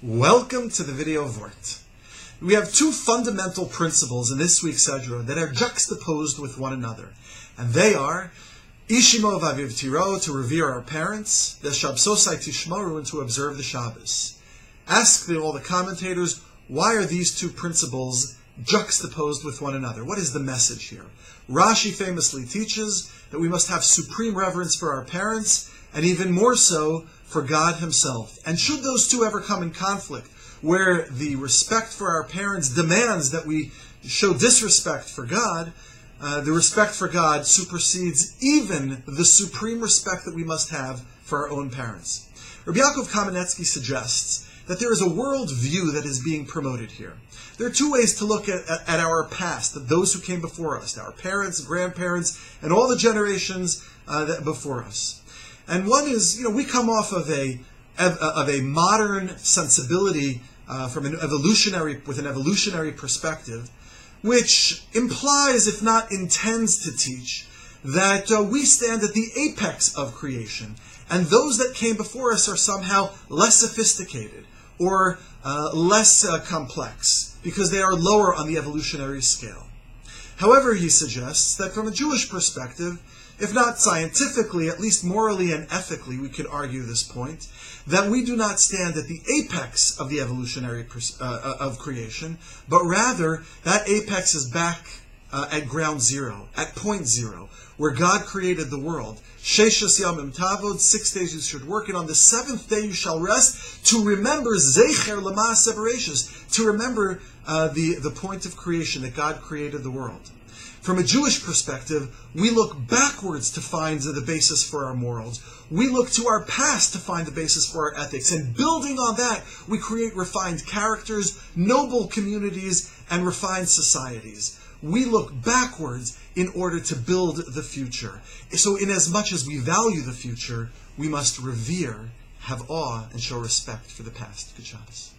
Welcome to the video Vort. We have two fundamental principles in this week's Sedra that are juxtaposed with one another. And they are Ishimo Vaviv Tiro, to revere our parents, the Shabsosai Tishmoru, and to observe the Shabbos. Ask all the commentators, why are these two principles juxtaposed with one another? What is the message here? Rashi famously teaches that we must have supreme reverence for our parents, and even more so for God himself. And should those two ever come in conflict, where the respect for our parents demands that we show disrespect for God, the respect for God supersedes even the supreme respect that we must have for our own parents. Rabbi Kamenetsky suggests that there is a world view that is being promoted here. There are two ways to look at our past, those who came before us, our parents, grandparents, and all the generations before us. And one is, we come off of a modern sensibility with an evolutionary perspective, which implies, if not intends to teach, that we stand at the apex of creation, and those that came before us are somehow less sophisticated or less complex, because they are lower on the evolutionary scale. However, he suggests that from a Jewish perspective, if not scientifically, at least morally and ethically, we could argue this point, that we do not stand at the apex of the evolutionary of creation, but rather that apex is back at ground zero, at point zero, where God created the world. Sheshas yamim tavod, 6 days you should work, and on the 7th day you shall rest, to remember zecher l'ma'aseh bereishis, to remember the point of creation, that God created the world. From a Jewish perspective, we look backwards to find the basis for our morals. We look to our past to find the basis for our ethics. And building on that, we create refined characters, noble communities, and refined societies. We look backwards in order to build the future. So in as much as we value the future, we must revere, have awe, and show respect for the past. Good Shabbos.